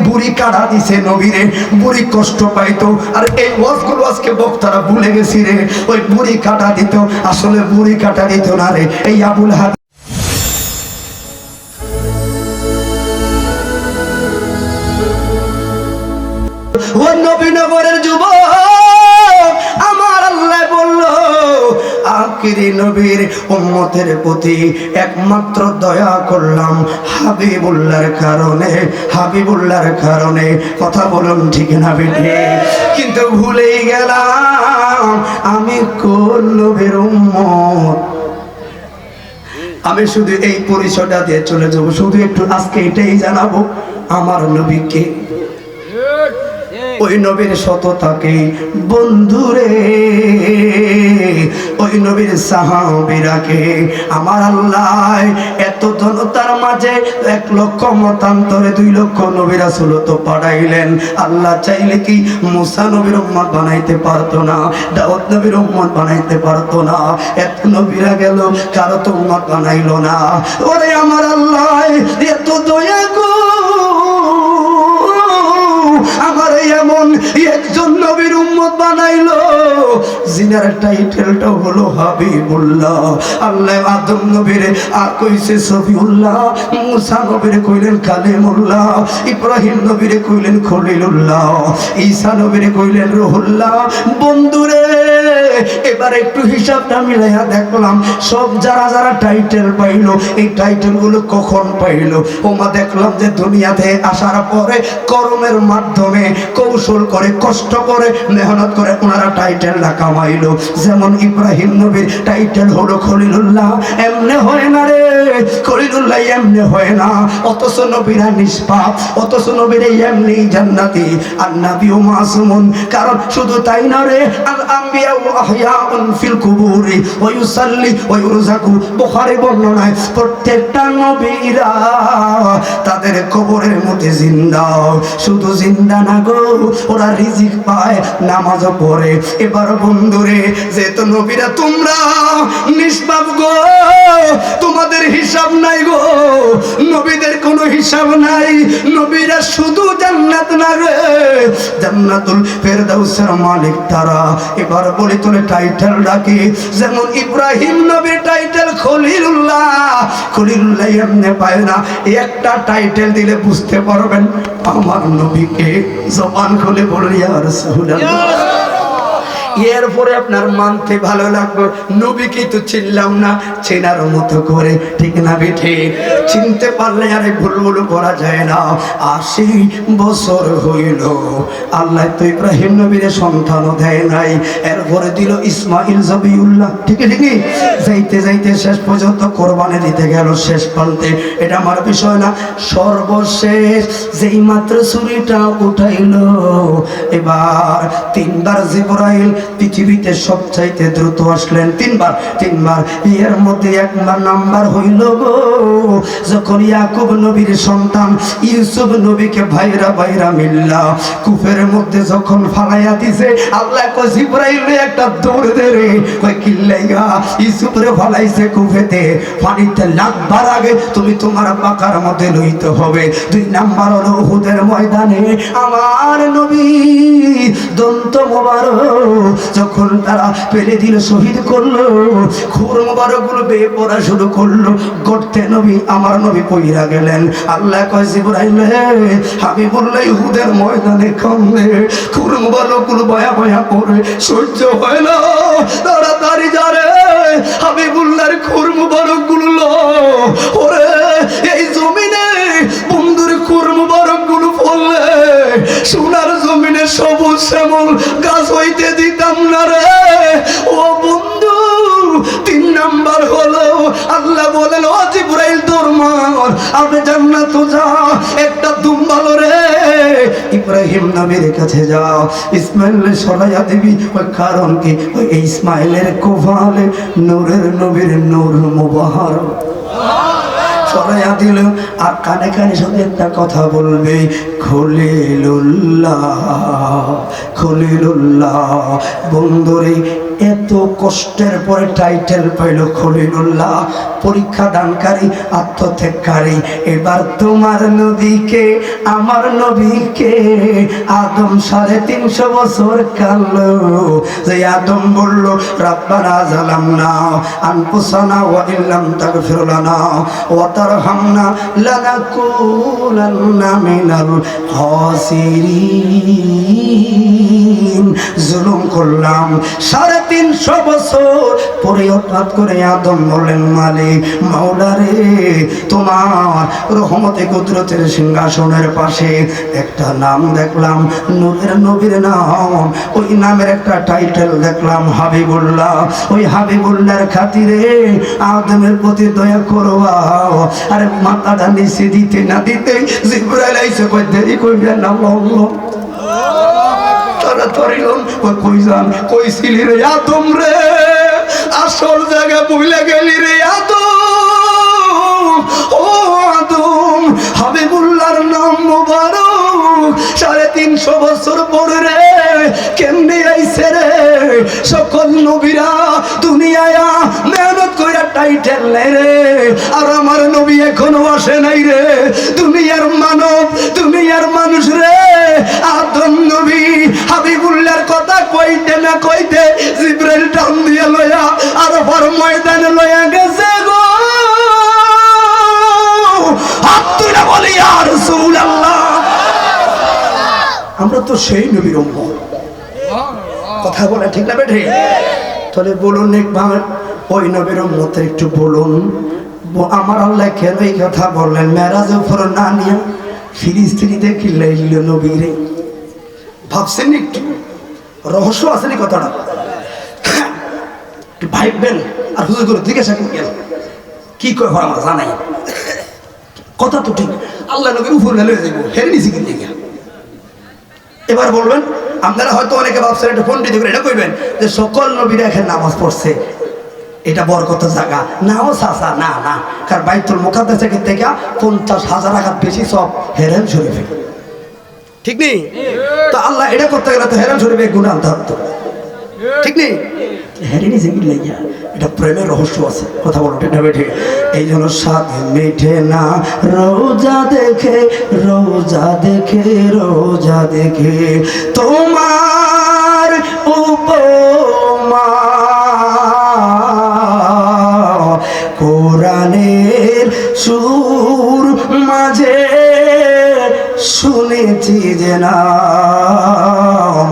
বুড়ি কাটা দিছে নবীরে, বুড়ি কষ্ট পাইতো। আর এই ওয়াজগুলো আজকে বক্তারা ভুলে গেছি রে, ওই বুড়ি কাটা দিত, আসলে বুড়ি কাটা দিত না রে, এই আবুল হাদ ও নবীনগরের যুবক, আমার আল্লাহ বলল আখিরি নবীর উম্মতের প্রতি একমাত্র দয়া করলাম হাবিবুল্লাহর কারণে, হাবিবুল্লাহর কারণে। কথা বলুন ঠিক না বেঠে? কিন্তু ভুলেই গেলাম আমি কোন নবীর উম্মত। আমি শুধু এই পরিচয়টা দিয়ে চলে যাব, শুধু একটু আজকে এটাই জানাবো আমার নবীকে, ওই নবীর সততাকে। বন্ধুরে ওই নবীর সাহাবীরাকে আমার আল্লাহ এত জনতার মাঝে 1 লক্ষ মতান্তরে 2 লক্ষ নবী রাসূল তো পাঠাইলেন। আল্লাহ চাইলে কি মুসা নবীর উম্মত বানাইতে পারতো না? দাউদ নবীর উম্মত বানাইতে পারতো না? এত নবীরা গেল, কারো তো উম্মত বানাইলো না। ওরে আমার আল্লাহ এত দয়া গো, আমার এমন একজন নবীর উম্মত বানাইলো জিনার টাইটেলটা হলো হাবিবুল্লাহ। আল্লাহ আদম নবীরে আর কইছে সফিউল্লাহ, মুসা নবীরে কইলেন কালিমুল্লাহ, ইব্রাহিম নবীরে কইলেন খলিলুল্লাহ, ঈসা নবীরে কইলেন রুহুল্লাহ। বন্ধুরে এবার একটু হিসাবটা মিলাইয়া দেখলাম সব যারা যারা টাইটেল পাইলো, এই টাইটেলগুলো কখন পাইলো? ওমা দেখলাম যে দুনিয়াতে আসার পরে কর্মের মাধ্যমে কৌশল করে, কষ্ট করে, মেহনত করে ওনারা টাইটেলটা কামাইলো। যেমন ইব্রাহিম নবীর টাইটেল হলো খলিলুল্লাহ, এমনে হয় না রে, খলিলুল্লাহ এমনে হয় না। অথচ নবীরা নিষ্পাপ, অথচ নবীরা এমনি জান্নাতি, আর নবীও মাসুমুন। কারণ শুধু তাই না রে, আল আম্বিয়া আহইয়াউন ফিল কুবুরি ওয়া ইউসাল্লি ওয়া ইউরযাকু। বুখারী বর্ণনায় প্রত্যেকটা নবীরা তাদের কবরের মধ্যে জিন্দা, শুধু জিন্দা না গো, ওরা রিজিক পায়, নামাজও পড়ে। এবার বন্ধুরে যেহেতু নবীরা তোমরা নিষ্পাপ গো, তোমাদের হিসাব নাই গো, নবীদের কোনো হিসাব নাই। নবীরা শুধু জান্নাত না রে, জান্নাতুল ফেরদাউসের মালিক তারা। এবার বলি তোলে টাইটেল ডাকি, যেমন ইব্রাহিম নবীর টাইটেল খলিলুল্লাহ, খলিলুল্লাহ এমনি পায় না। একটা টাইটেল দিলে বুঝতে পারবেন আমার নবীকে। জবান খুলে বলি ইয়া রাসূলুল্লাহ। এরপরে আপনার মানতে ভালো লাগবে, নবীকে তো চিনলাম না, চেনার মতো করে, ঠিক না বেঠে? চিনতে পারলে আরে ভুল করা যায় না। 80 বছর হইল, আল্লাহ তো ইব্রাহিম নবীর সন্তানও দেয় নাই, এরপরে দিল ইসমাইল জবিউল্লাহ, ঠিক ঠিকই যাইতে যাইতে শেষ পর্যন্ত কোরবানি দিতে গেল শেষ প্রান্তে। এটা আমার বিষয় না। সর্বশেষ যেই মাত্র ছুরিটা উঠাইল, এবার 3 বার জিবরাইল পৃথিবীতে সবচাইতে দ্রুত আসলেন, 3 বার। এর মধ্যে 1 নাম্বার হইল গো যখন ইয়াকুব নবীর সন্তান ইউসুফ নবীকে ভাইরা মিল্লা কূপের মধ্যে যখন ফালাইয়া দিছে, আল্লাহ কই জিবরাইল একটা দৌড় দে রে, কই কিল্লাইয়া ইউসুফরে ফালাইছে কূপেতে, পানিতে লাগবার আগে তুমি তোমার পাকার মধ্যে লইতে হবে। 2 নাম্বার হলো উহুদের ময়দানে আমার নবী দন্ত মোবারক যখন তারা পেলে দিল, শহীদ করলো, খুর মোবারক গুলো বেয়ে পড়া শুরু করলো, গর্তে নবী আমার নবী পইরা গেলেন। আল্লাহ কয় জিবরাইল হে, হাবিবুল্লাহ উহুদের ময়দানে কান্দে, খুর মোবারক গুলো বয়া পড়ে, সহ্য হয় না, তাড়াতাড়ি যা রে, হাবিবুল্লাহর খুর মোবারক গুলো ওরে এই জমিনে বন্ধুর খুর মোবারক গুলো পড়লে সোনার জমিনে সবুজ শ্যামল গাছ হইতে দিতাম না রে ও বন্ধু। 3 নাম্বার হলো আল্লাহ বলেন, ও জিবরাইল দরমার আপনি জান্নাত যা, একটা দুম্বালো রে ইব্রাহিম নবীর কাছে যাও, ইসমাইলের সরাইয়া দিবি। ওই কারণ কি, ওই ইসমাইলের কোফালে নূরের নবীর নূর মুবারক সরাইয়া দিল। আর কানে কানে শুধু একটা কথা বলবে, খলিলুল্লাহ খলিলুল্লাহ। বন্ধুরে এত কষ্টের পরে টাইটেল পাইল খলিলুল্লাহ, পরীক্ষা দানকারী, আত্মত্যাগকারী। এবার তোমার নবীকে, আমার নবীকে আদম 350 বছর কাঁদলো। যে আদম বলল রাব্বানা জালামনা আনফুসানা ওয়া ইল্লাম তাগফির লানা ওয়া তারহামনা লানাকুনান্না মিনাল খাসিরিন। জুলুম করলাম 350 বছর পরে হঠাৎ করে আদম বললেন মালিক মাওলা রে, তোমার রহমতে কুদরতের সিংহাসনের পাশে একটা নাম দেখলাম, নূরের নবীর নাম, ওই নামের একটা টাইটেল দেখলাম হাবিবুল্লাহ। ওই হাবিবুল্লাহর খাতিরে আদমের প্রতি দয়া করবা। আরে মাথাটা নিচে দিতে না দিতে জিবরাইল আইসে কই দেরি কইবেন না আল্লাহ। তারা তরিলন কই যান, কইছিলি রে আদম রে, আসল জায়গা ভুলে গেলি রে আদম। ও আদম, হাবিবুল্লাহর নাম মোবারক 350 বছর পরে রে কেমনে আইছে রে? সকল নবীরা দুনিয়ায় মেহনত কইরা টাইটেল নেই রে, আর আমার নবী এখনো আসে নাই রে। দুনিয়ার মানব, দুনিয়ার মানুষ রে, আদম নবী হাবিবুল্লাহর কথা কইতে না কইতে জিবরাইল টান দিয়ে লয়া আরফার ময়দানে লয়া গেছে গো। আব্দুল্লাহ বলি ইয়া রাসূলুল্লাহ, আমরা তো সেই নবীর উম্মত। কথা বলে ঠিক না বেঠে? তাহলে বলুন একবার ওই নবীর উম্মতের একটু বলুন, আমার আল্লাহ কেন এই কথা বললেন? মেরাজে উপর না নিয়ে ফিরিস্তিনিতে কিল্লাইল নবীরে। ভাবছেন একটু রহস্য আছে নি কথাটা? একটু ভাববেন আর হুজুর করে জিজ্ঞাসা করেন কি কয় হয় আমার জানাই। কথা তো ঠিক, আল্লাহ নবীর উপর গেলে যাইব হেরে নিছি কিন্তু। এবার বলবেন, আপনারা হয়তো অনেকে ভাবছেন এটা পণ্ডিত করে এটা কইবেন যে সকল নবীরা এখানে নামাজ পড়ছে, এটা বরকতের জায়গা। নাও চাচা, না না, কারণ বাইতুল মুকাদ্দাস থেকে 50,000 টাকা বেশি সব হেরেম শরীফে, ঠিক নেই? তো আল্লাহ এটা করতে গেলে তো হেরেম শরীফে গুণ আনতে হতো, ঠিক নেই? হেরেনি জিঙ্গি লাইয়া, এটা প্রেমের রহস্য আছে। কথা বলো ঠিক না বেঠে? এই জন্য স্বাদ মেঠে না রোজা দেখে, রোজা দেখে, রোজা দেখে তোমার উপমা। কোরআনের সুর মাঝে শুনেছি যে নাম,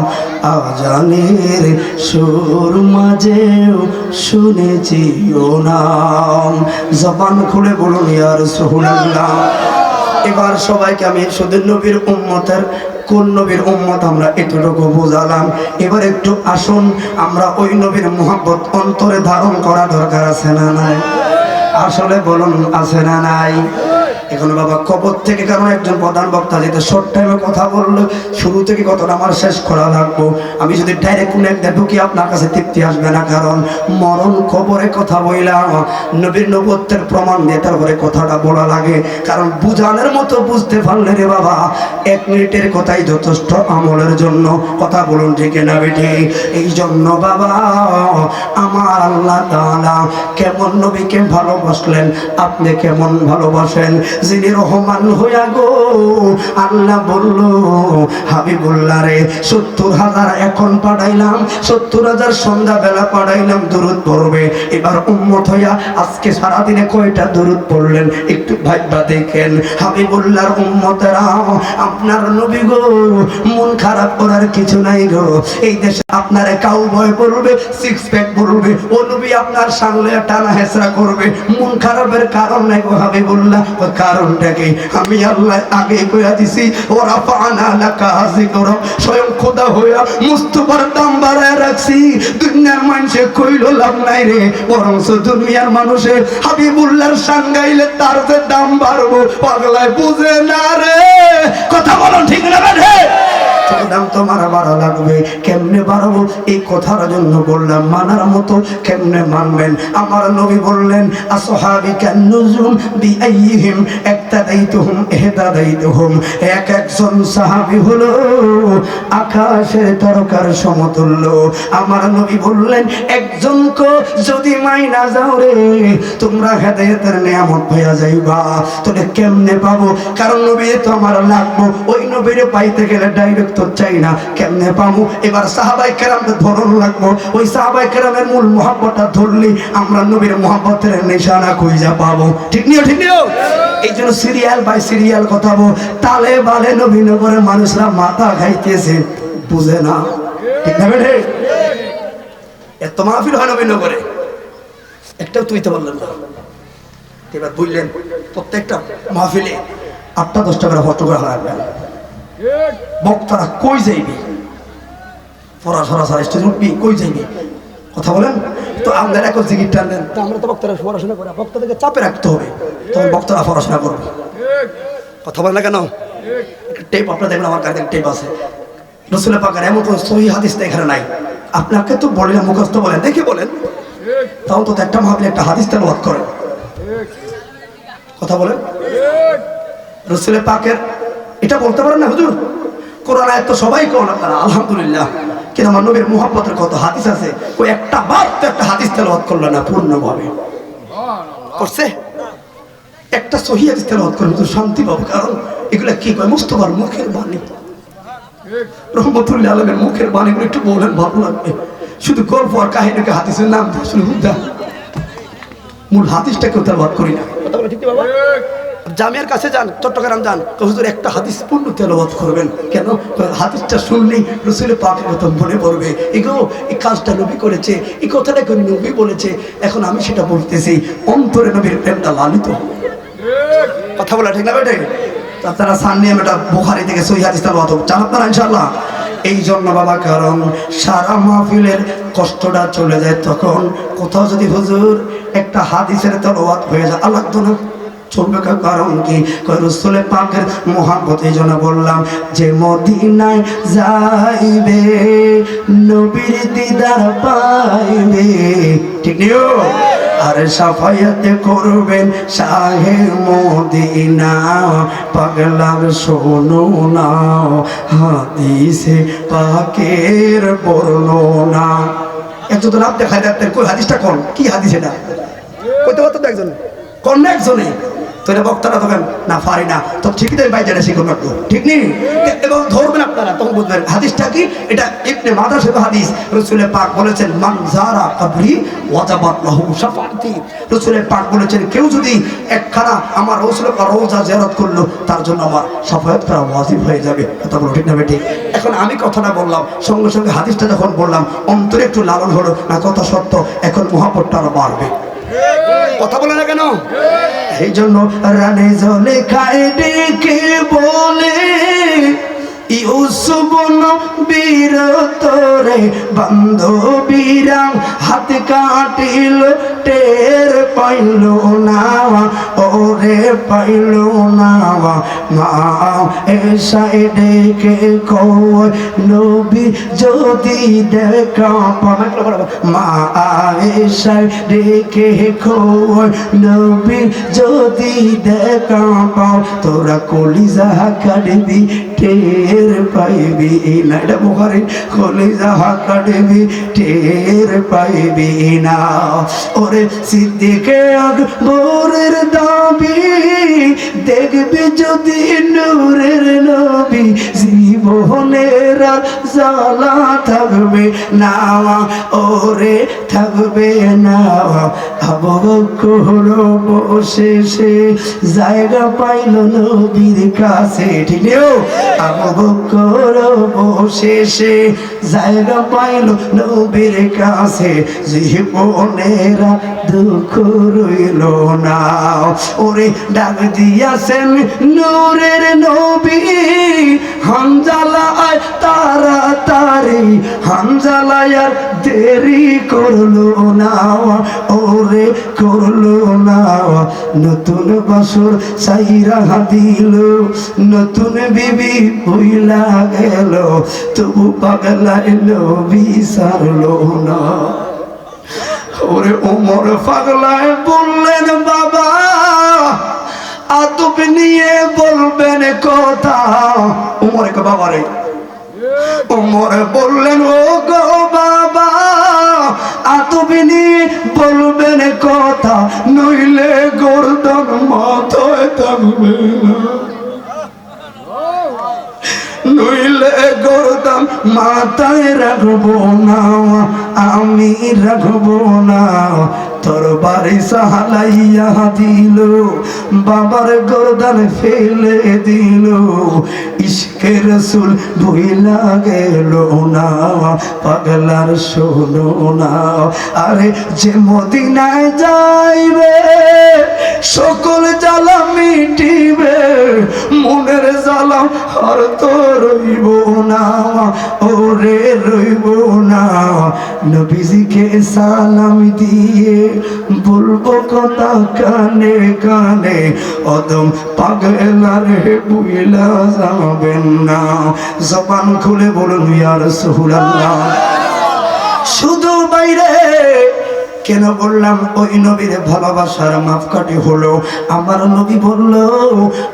আজানের সুর মাঝেও শুনেছি ও নাম। জবান খুলে বলুন ইয়া রাসূলুল্লাহ। এবার সবাইকে আমি শুধু নবীর উম্মতের কোন নবীর উম্মত আমরা এতটুকু বোঝালাম। এবার একটু আসুন, আমরা ওই নবীর মুহাব্বত অন্তরে ধারণ করা দরকার আছে না নাই? আসলে বলুন আছে না নাই? এখন বাবা কবর থেকে, কারণ একজন প্রধান বক্তা যেটা শর্ট টাইমে কথা বললো, শুরু থেকে কথাটা আমার শেষ করা লাগবো। আমি যদি ডাইরেক্ট কোনো একটা ঢুকি আপনার কাছে তৃপ্তি আসবে না, কারণ মরণ কবরে কথা বইলাম, নবীর নবুয়তের প্রমাণ দিয়ে তারপরে কথাটা বলা লাগে। কারণ বুঝানোর মতো বুঝতে পারলে রে বাবা 1 মিনিটের কথাই যথেষ্ট আমলের জন্য। কথা বলুন ঠিক না বেঠি? এই জন্য বাবা আমার আল্লাহ তাআলা কেমন নবীকে ভালোবাসলেন, আপনি কেমন ভালোবাসেন? যিনি রহমান হইয়া গো আল্লাহ বলল হাবিবুল্লাহ রে 70,000 এখন পাঠাইলাম, 70,000 সন্ধ্যা বেলা পাঠাইলাম দরুদ পড়বে। এবার উম্মত হইয়া আজকে সারাদিনে কয়টা দরুদ পড়লেন একটু ভাববা দেখেন। হাবিবুল্লাহর উম্মতেরা, আপনার নবী গো মন খারাপ করার কিছু নাই গো। এই দেশে আপনারে কাউ ভয় করবে, 6 প্যাক বলবে, ও নবী আপনার সামনে টানা হেসরা করবে, মন খারাপের কারণ নাই গো হাবিবুল্লাহ। কারণটাকে আমি আল্লাহ আগে কইয়া দিছি, ওরা পানা লাকা যিকর, স্বয়ং খোদা হইয়া মুস্তাফার দাম বাড়ায় রাখছি। দুনিয়ার মানুষে কইল লাভ নাই রে, বরং দুনিয়ার মানুষে হাবিবুল্লাহর শান গাইলে তার যে দাম বাড়বো পাগলায় বুঝে না রে। কথা বলো ঠিক না রে? দাম তোমার বাড়া লাগবে। কেমনে বাড়াবো এই কথার জন্য বললাম মানার মতো কেমনে মানবেন। আমার নবী বললেন আসহাবি কান্নুজুম বিআইহিম ইক্তাদাইতুহুম ইহতাদাইতুহুম, এক একজন সাহাবী হলো আকাশের তারকার সমতুল্য। আমার নবী বললেন একজনকে যদি মাইনা যাও রে তোমরা হেদায়েতের নিয়ামত পাইয়া যাইবা। তোরে কেমনে পাবো? কারণ নবী তো আমার লাগবো, ওই নবীরে পাইতে গেলে ডাইরেক্ট তো চাই না, কেমনে পাবো? এবার সাহাবায়ে কেরামদের ধরন লাগবো, ওই সাহাবায়ে কেরামের মূল মহব্বতটা ধরলি আমরা নবীর মহব্বতের নিশানা খুঁজে পাবো। ঠিক নিও, ঠিক নিও। এই জন্য সিরিয়াল বাই সিরিয়াল কথা বল, তালে বালে নবীনগরের মানুষরা মাথা খাইতেছে, বুঝে না। ঠিক না বেঠে? এত মাহফিল হয় নবীনগরে, একটাও তুইতে বললেন না। এবার বুঝলেন প্রত্যেকটা মাহফিলে 8-10টা করে ফটোগ্রাফ রাখবেন। বক্তারা কই যাইবি, পড়াশোনা সারা স্টেজ উঠবি, কই যাইবি, কথা বলেন তো। আমাদের এখন জিগির টান দেন, আমরা তো বক্তারা পড়াশোনা করে, বক্তাদেরকে চাপে রাখতে হবে, তখন বক্তারা পড়াশোনা করবে। কথা বলেন না কেন? টেপ আপনার দেখবেন, আমার কাছে টেপ আছে। রসুল পাকের এমন কোন সহি হাদিস তো এখানে নাই। আপনাকে তো বললেন মুখস্থ বলেন, দেখে বলেন, তখন তো একটা মাহফিলে একটা হাদিস তেলাওয়াত করেন, কথা বলেন। রসুল পাকের এটা বলতে পারেন না হুজুর কোরআন আয়াত তো সবাই কোরআন আপনারা আলহামদুলিল্লাহ, কিন্তু আমার নবীর মুহাব্বতের কত হাদিস আছে, ওই একটা বার তো একটা হাদিস তেলাওয়াত করলো না পূর্ণভাবে। করছে একটা সহি হাদিস তেলাওয়াত করলে তো শান্তি পাবো। কারণ এগুলা কি কয় মুস্তাফার মুখের বাণী, রহমতুল্লাহ আলমের মুখের বাণীগুলো একটু বলেন, ভালো লাগবে। শুধু গল্প আর কাহিনীকে হাদিসের নাম দিয়ে শুনে হুদা, মূল হাদিসটা কেউ তেলাওয়াত করি না। কথা বলে ঠিক বাবা? জামিয়ার কাছে যান, চট্টগ্রাম যান, তো হুজুর একটা হাদিস পূর্ণ তেলাওয়াত করবেন। কেন? হাদিসটা শুনলেই রসুলের পাকের কথা মনে পড়বে। এগো এই কাজটা নবী করেছে, এই কথাটা কেউ নবী বলেছে, এখন আমি সেটা বলতেছি, অন্তরে নবীর প্রেমটা লালিত। কথা বলা ঠিক না বেটে? আপনারা সামনে আমি একটা বুখারী থেকে সহিহ হাদিস তেলাওয়াত চান আপনারা ইনশাআল্লাহ। এই জন্য বাবা, কারণ সারা মাহফিলের কষ্টটা চলে যায় তখন কোথাও যদি হুজুর একটা হাদিসের তেলাওয়াত হয়ে যায়, আল্লাহ তো না চলবে। কারণ কি? রাসূলের পাকের মুহাব্বত। এই জন্য বললাম যে মদিনায় যাইবে নবীর দিদার পাইবে, ঠিক নিও। আর সাফায়াত করবেন শাহে মদিনা, পাগলার শোনো না হাদিসে পাকের বর্ণনা। একজন তো লাভ দেখায় দেখতেন, কই হাদিসটা কোন, কি হাদিস এটা কইতে পারতো একজন, কোন একজনে তোরা বক্তারা তখন না পারি না, তো ঠিকই তো বাইরে শিখুন রাখবো, ঠিক নেই? এবং ধরবেন আপনারা, তখন বুঝবেন হাদিসটা কি। এটা ইবনে মাজাহ হাদিস। রাসূলের পাক বলেছেন মান যারা কবরি ওয়াজাবাত লাহু শাফাআতি। রাসূলের পাক বলেছেন কেউ যদি একখানা আমার রাসূলের রওজা জিয়ারত করলো, তার জন্য আমার শাফায়াত করা ওয়াজিব হয়ে যাবে। কথা বলো ঠিক না বেটি? এখন আমি কথাটা বললাম, সঙ্গে সঙ্গে হাদিসটা যখন বললাম, অন্তরে একটু লালন হলো না, কথা সত্য, এখন মহাব্বতটা আরো বাড়বে। কথা বলে না কেন? এই জন্য রানে জলে খায় ডেকে বলে ইউসুফ নবীর তোরে বান্ধবীরা হাত কাটিল, টের পাইল না ওরে পাইল না। মা এসাই ডেকে কয় নবী যদি দেখা পায়, মা এসাই ডেকে কয় নবী যদি দেখা পাও, তোরা কলিজা কাটবি টের পাইবি না। এটা বুখারী, কলিজা কাটবি টের পাইবি না। ওরে সিদ্দিকে আকবরের দাবি দেখবি যদি নূরের নবী, জীবনের আর জ্বালা থাকবে না ওরে থাকবে না। আবু বকর বসে সে জায়গা পাইল নবীর কাছে, ঠিক নেও? আবু বকর বসে সে জায়গা পাইল নবীর কাছে, জীবনের দুঃখ রইল না। ওরে ডাক দিয়াছেন নূরের নবী, হানজালা আয় তাড়াতাড়ি, হানজালা আর দেরি করলো না। ওরে রে করলো না, নতুন বাসর সাইরা দিল, নতুন বিবি হইলা গেল, তবু পাগলায় নবী সারলো না। ওরে ওমর পাগলায় বললেন বাবা আদব নিয়ে বলবেন কথা। ওমরে কে বাবা রে, ওমর বললেন ও গো বাবা আদব নিয়ে বলবেন কথা, নইলে গর্দন মাথায় থাকবে না, নইলে গর্দন মাথায় রাখবো না, আমি রাখবো না। তোর বাড়ি সাহালাইয়া দিল, বাবার গর্দান ফেলে দিল, ইশকে রসুল ভুইলা গেল না, পাগলার শোনো না। আরে যে মদিনায় যাইবে সকল জ্বালা মিটিবে, মনের জ্বালা আর তো রইব না, ওরে রইব না। নবীজিকে সালাম দিয়ে বলবো কথা কানে কানে, অদম পাগলার বুইলা যাবেন না। জবান খুলে বলুন ইয়া রাসূলুল্লাহ। শুধু বাইরে কেন বললাম? ওই নবীর ভালোবাসার মাপকাঠি হলো আমার নবী বলল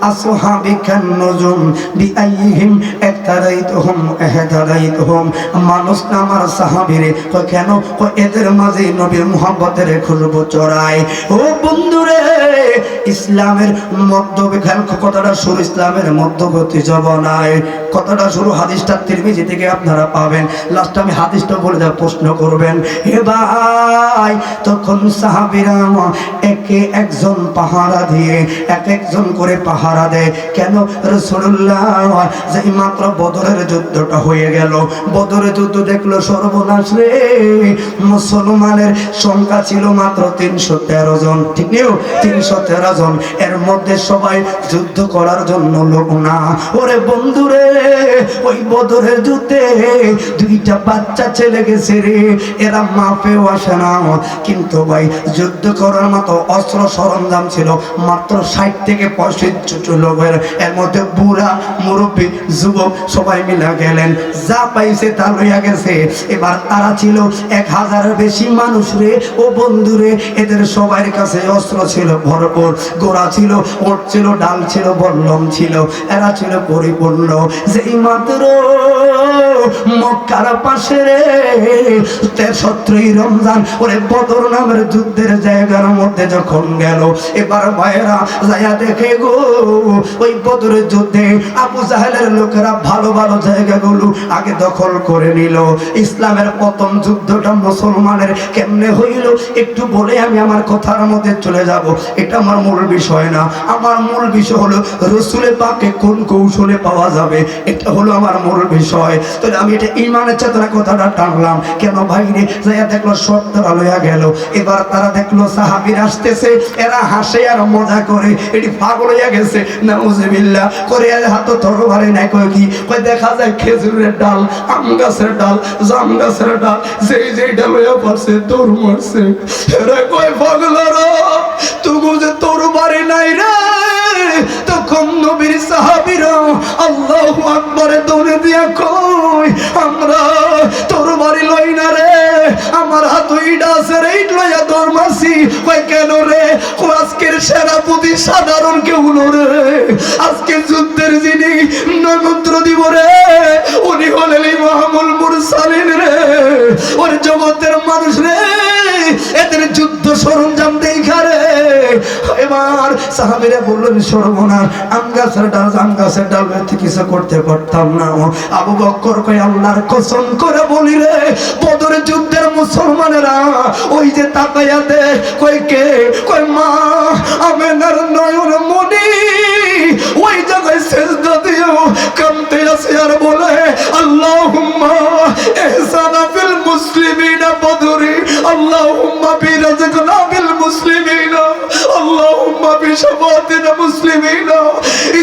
আসহাবিকান নুজুম বিআইহিম একতারাইতুহুম ইহতারাইতুহুম। মানুষ না আমার সাহাবীরে কেন এদের মাঝে নবীর মুহাব্বতের খুশবু চড়ায়। ও বন্ধুরে, ইসলামের মধ্যবিখান কথাটা শুরু ইসলামের মধ্যবর্তী জবানায়, কথাটা শুরু হাদিসটা তিরমিজি থেকে আপনারা পাবেন। লাস্ট আমি হাদিসটা বলে যা প্রশ্ন করবেন। হে ভাই, তখন সাহাবীরা একে একজন পাহারা দিয়ে এক একজন করে পাহারা দেয়। কেন? রাসূলুল্লাহ যে মাত্র বদরের যুদ্ধটা হয়ে গেল, বদরের যুদ্ধ দেখলো সর্বনাশ রে, মুসলমানের সংখ্যা ছিল মাত্র 313 জন, ঠিক নেই? 313 জন, এর মধ্যে সবাই যুদ্ধ করার জন্য লোক না। ওরে বন্ধুরে, ওই বদরের যুদ্ধে দুইটা বাচ্চা ছেলে গেছে রে, এরা মাপেও আসে না। কিন্তু ভাই যুদ্ধ করার মতো অস্ত্র সরঞ্জাম ছিল মাত্র 60 থেকে 65 লোকের, এর মধ্যে বুড়া মুরব্বী যুবক সবাই মিলে গেলেন, যা পাইছে তা লইয়া গেছে। এবার তারা ছিল 1000 বেশি মানুষ রে। ও বন্ধুরে, এদের সবার কাছে অস্ত্র ছিল ভরপুর, গোড়া ছিল, ওট ছিল, ডাল ছিল, বল্লম ছিল, এরা ছিল পরিপূর্ণ। যেই মাত্র মক্কার পাশে রে 17ই রমজান ওরে বদর নামের যুদ্ধের জায়গার মধ্যে যখন গেল, এবার ভাইরা যাইয়া দেখে গো ওই বদরের যুদ্ধে আবু জাহেলের লোকেরা ভালো ভালো জায়গাগুলো আগে দখল করে নিল। ইসলামের প্রথম যুদ্ধটা মুসলমানের কেমনে হইল একটু বলে আমি আমার কথার মধ্যে চলে যাব। এটা আমার মূল বিষয় না, আমার মূল বিষয় হলো রসুলে পাকে কোন কৌশলে পাওয়া যাবে, এটা হলো আমার মূল বিষয়। তাহলে আমি এটা ইমানের চেতনা কথাটা টানলাম কেন? ভাইরে যাইয়া দেখলো সত্তর লইয়া গেল, এবার তারা দেখলো সাহাবীর আসতেছে, এরা হাসে আর মজা করে, এটি পাগল হইয়া গেছে নাউজুবিল্লাহ করে, হাত তরবারি নাই। কয় কি? কয় দেখা যায় খেজুরের ডাল, আম গাছের ডাল, জাম গাছের ডাল, যেই যেই ডাল হইয়া পারছে তোর মারছে। এরা কয় পাগলরা তবু যে তরবারি নাই রে। তখন নবীর সাহাবীরা আল্লাহু আকবারে দৌড়ে দিয়া কই আমরা তরবারি লই না রে, আমার হাত ওইটা আছে রে, এইট লইয়া দৌড় মারছি। কয় কেন রে? আজকের সেনাপতি সাধারণ কেউ রে, আজকে যুদ্ধের যিনি নমন্ত্র দিব রে উনি হলেন ইমামুল মুরসালিন রে, ওর জগতের মানুষ রে, এদের যুদ্ধ সরঞ্জাম দেখা রে। এবার সাহাবীরা বললেন সর্বনাশ, আম গাছের ডাল, আম গাছের ডাল কিছু করতে পারতাম না। আবু বকর কয় আল্লাহর কসম করে বলি রে, বদরের যুদ্ধের মুসলমানেরা ওই যে তাকাইয়া দে, কই কে? কই মা আমেনার নয়ন মনি, ওই জায়গায় সেজদা দিও কামতে আছে আর বলে আল্লাহুম্মা ইহসানা ফিল মুসলিমিনা বদরি, আল্লাহুম্মা বিরাজকনা ফিল মুসলিমিনা, আল্লাহুম্মা বিশফাতিনা মুসলিমিনা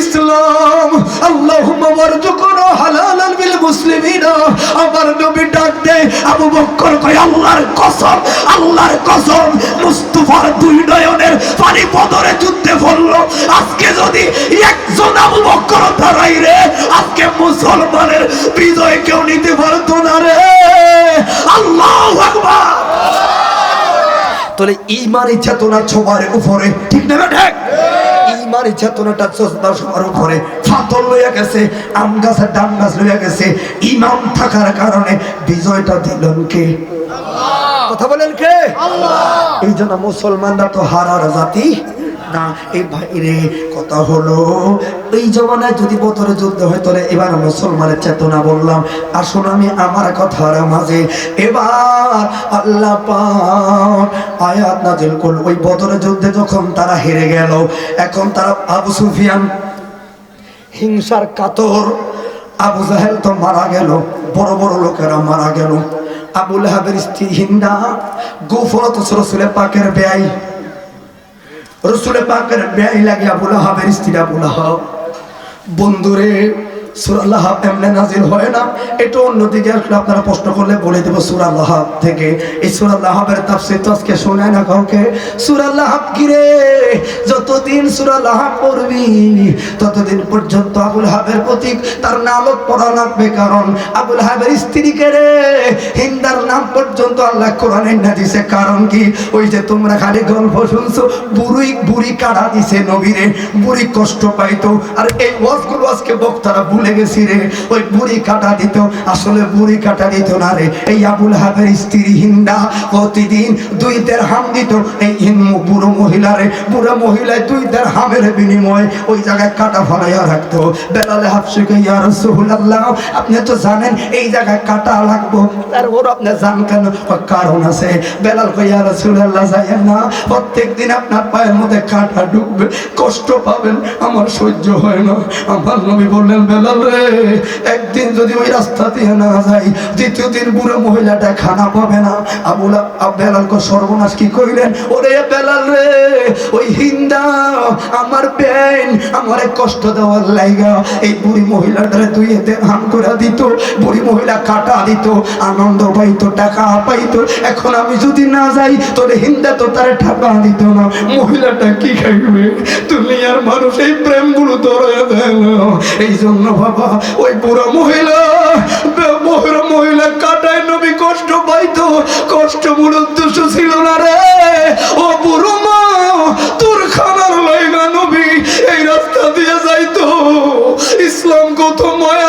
ইসলাম, আল্লাহুম্মা ওয়ারজুকনা হালালান ফিল মুসলিমিন, আমার নবী ডাক দেয়, আবু বকর কয় আল্লাহর কসম, আল্লাহর কসম, মুস্তাফার দুই নয়নের পানি বদরে যুদ্ধে পড়লো। আজকে যদি একজন আবু বকর দাঁড়াই রে, আজকে মুসলমানের বিজয় কেউ নিতে পারতো না রে। আল্লাহু আকবার। তাহলে ঈমানি চেতনা সবার উপরে, ঠিক না ঠিক? ঈমানি চেতনাটা সবার উপরে ফাতল লইয়া গেছে, আম গাছের ডান গাছ লইয়া গেছে। ইমাম থাকার কারণে বিজয়টা দিলেন কে? আল্লাহ। কথা বলেন কে? আল্লাহ। এই জন্য মুসলমানরা তো হারার জাতি না। এই বাইরে কথা হলো, এই জমানায় যদি বদরের যুদ্ধ হয় তাহলে এবার মুসলমানের চেতনা বললাম। আসুন আমি আমার কথার মাঝে এবার আল্লাহ পাক আয়াত নাযিল করল। ওই বদরের যুদ্ধে যখন তারা হেরে গেল, এখন তারা আবু সুফিয়ান হিংসার কাতর, আবু জাহেল তো মারা গেল, বড় বড় লোকেরা মারা গেল। আবু লাহাবের স্ত্রী হিন্দা গোফরত রাসূল পাকের বেয়াই, রাসূল পাকের বেয়াই লাগে আবু লাহাবের স্ত্রী আবু লাহাব। বন্ধুরে সূরা লাহাব এমনি নাজিল হয় না, এটা অন্যদিকে আসলে আপনারা প্রশ্ন করলে বলে দেব সূরা লাহাব থেকে। এই সূরা লাহাবের তাফসীর তো আজকে শোনায় না কাউকে। সূরা লাহাব কি রে? যতদিন সূরা লাহাব পড়বি ততদিন পর্যন্ত আবু লাহাবের প্রতি তার নালত পড়া লাগবে, কারণ আবু লাহাবের স্ত্রীকে রে হিন্দার নাম পর্যন্ত আল্লাহ কোরআনে না দিছে। কারণ কি? ওই যে তোমরা খালি গল্প শুনছো, বুড়ি কাটা দিছে নবীরে, বুড়ি কষ্ট পাইতো। আর এই ওয়াজগুলো আজকে বক্তারা ভুলে গেছি রে। ওই বুড়ি কাটা দিত, আসলে বুড়ি কাটা দিত না রে। এই আবু লাহাবের স্ত্রী হিন্দা প্রতিদিন 2 দিরহাম দিত এই বুড়ো মহিলারে। বুড়ো মহিলায় 2 দিরহামের বিনিময়ে ওই জায়গায় কাটা ফলাইয়া রাখতো। বেলালে হাফসুকে ইয়া রাসূলুল্লাহ, আপনি তো জানেন এই জায়গায় কাটা লাগবো, তারপর আপনি জান কেন? কারণ আছে। বেলাল কই ইয়া রাসূলুল্লাহ যায়েন না, প্রত্যেকদিন আপনার পায়ের মধ্যে কাটা ঢুকবে, কষ্ট পাবেন, আমার সহ্য হয় না। আমার নবী বললেন বেলাল রে, একদিন যদি ওই রাস্তা দিয়ে না যাই, দ্বিতীয় দিন বুড়ো মহিলাটা খানা পাবে না। বেলাল কো সর্বনাশ কি কইলেন? ওরে বেলাল রে, ওই হিন্দা আমার বেন আমারে কষ্ট দেওয়ার লাইগা এই বুড়ি মহিলাটারে তুই এতে হাম করে দিত, বুড়ি মহিলা কাটা দিত, আনন্দ পাইতো, টাকা পাইতো। এখন আমি যদি না যাই তোরে হিন্দা তো তারে টাকা দিত না, মহিলাটা কি খাইবে? তুমি আর মানুষ এই প্রেমগুলো ধরে দেয় না। এই জন্য বাবা ওই বুড়ো মহিলা কাটায় নবী কষ্ট পাইতো, কষ্ট মূল উদ্দেশ্য ছিল না রে। ও বুড়ো মা, তোর খানার লাইগা নবী এই রাস্তা দিয়ে যাইতো। ইসলাম কত মায়া